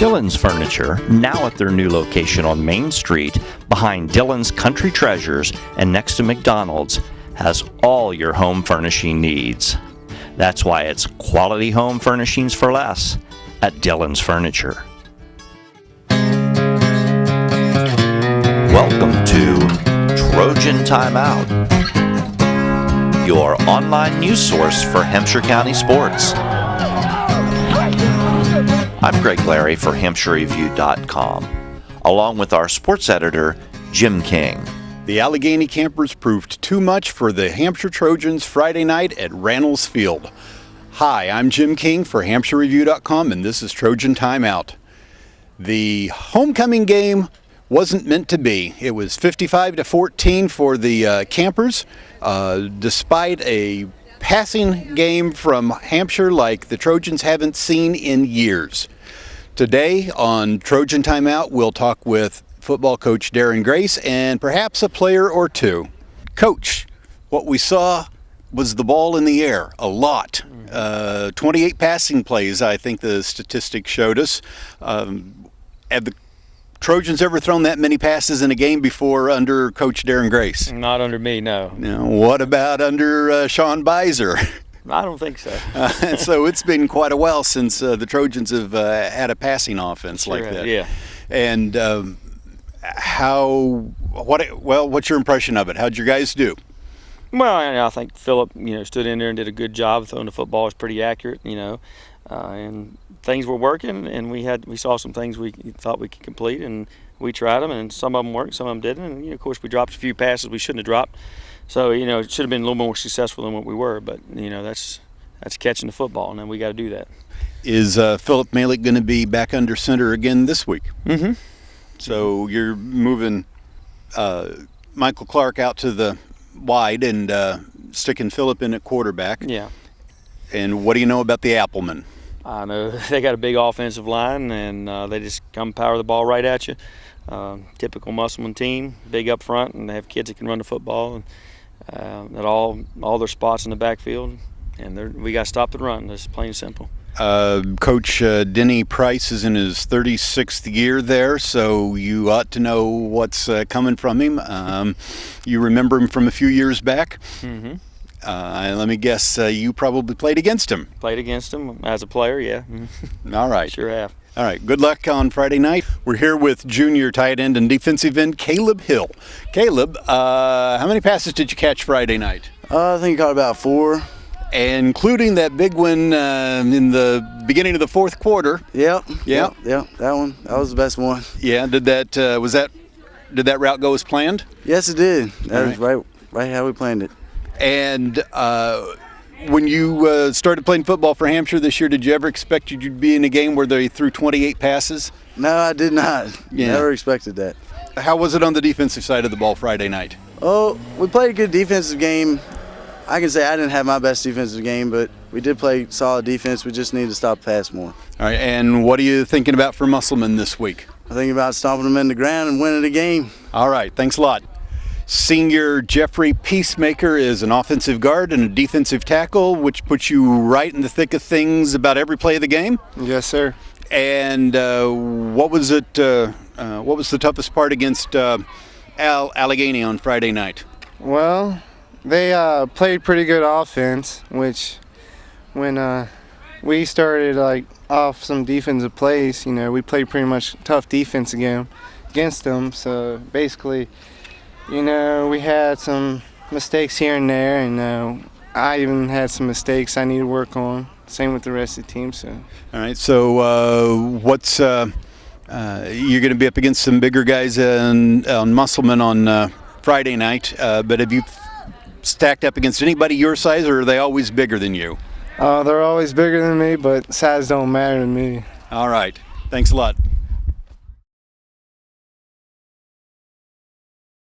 Dillon's Furniture, now at their new location on Main Street, behind Dillon's Country Treasures and next to McDonald's, has all your home furnishing needs. That's why it's quality home furnishings for less at Dillon's Furniture. Welcome to Trojan Timeout, your online news source for Hampshire County sports. I'm Greg Larry for HampshireReview.com, along with our sports editor, Jim King. The Allegheny Campers proved too much for the Hampshire Trojans Friday night at Rannells Field. Hi, I'm Jim King for HampshireReview.com, and this is Trojan Timeout. The homecoming game wasn't meant to be. It was 55-14 for the Campers, despite a passing game from Hampshire like the Trojans haven't seen in years. Today on Trojan Timeout, we'll talk with football coach Darren Grace and perhaps a player or two. Coach, what we saw was the ball in the air a lot. 28 passing plays, I think the statistics showed us. Have the Trojans ever thrown that many passes in a game before under Coach Darren Grace? Not under me, no. Now, what about under Sean Beiser? I don't think so. So it's been quite a while since the Trojans have had a passing offense like that. Yeah. And what's your impression of it? How'd your guys do? Well, I think Philip, stood in there and did a good job throwing the football. It was pretty accurate, and things were working, and we saw some things we thought we could complete, and we tried them, and some of them worked, some of them didn't, and of course we dropped a few passes we shouldn't have dropped. So it should have been a little more successful than what we were, but that's catching the football, and then we got to do that. Is Philip Malik going to be back under center again this week? Mm-hmm. So you're moving Michael Clark out to the wide and sticking Philip in at quarterback. Yeah. And what do you know about the Applemen? I know they got a big offensive line, and they just come power the ball right at you. Typical Musselman team, big up front, and they have kids that can run the football, and at all their spots in the backfield. And we got to stop the run. That's plain and simple. Coach Denny Price is in his 36th year there, so you ought to know what's coming from him. You remember him from a few years back. Mm-hmm. Let me guess, you probably played against him. Played against him as a player, yeah. All right. Sure have. All right, good luck on Friday night. We're here with junior tight end and defensive end Caleb Hill. Caleb, how many passes did you catch Friday night? I think I caught about 4. Including that big one in the beginning of the fourth quarter. Yep. Yeah. That one. That was the best one. Yeah. Did that route go as planned? Yes, it did. That was right how we planned it. And when you started playing football for Hampshire this year, did you ever expect you'd be in a game where they threw 28 passes? No, I did not. Yeah. Never expected that. How was it on the defensive side of the ball Friday night? Oh, we played a good defensive game. I can say I didn't have my best defensive game, but we did play solid defense. We just need to stop the pass more. All right, and what are you thinking about for Musselman this week? I'm thinking about stomping them in the ground and winning the game. All right, thanks a lot. Senior Jeffrey Peacemaker is an offensive guard and a defensive tackle, which puts you right in the thick of things about every play of the game. Yes, sir. And what was it? What was the toughest part against Allegheny on Friday night? Well, they played pretty good offense, which when we started off some defensive plays, we played pretty much tough defense against them. So basically, we had some mistakes here and there, and I even had some mistakes I need to work on. Same with the rest of the team. So. All right. So what's you're going to be up against some bigger guys on Musselman on Friday night, but have you stacked up against anybody your size, or are they always bigger than you? They're always bigger than me, but size don't matter to me. All right. Thanks a lot.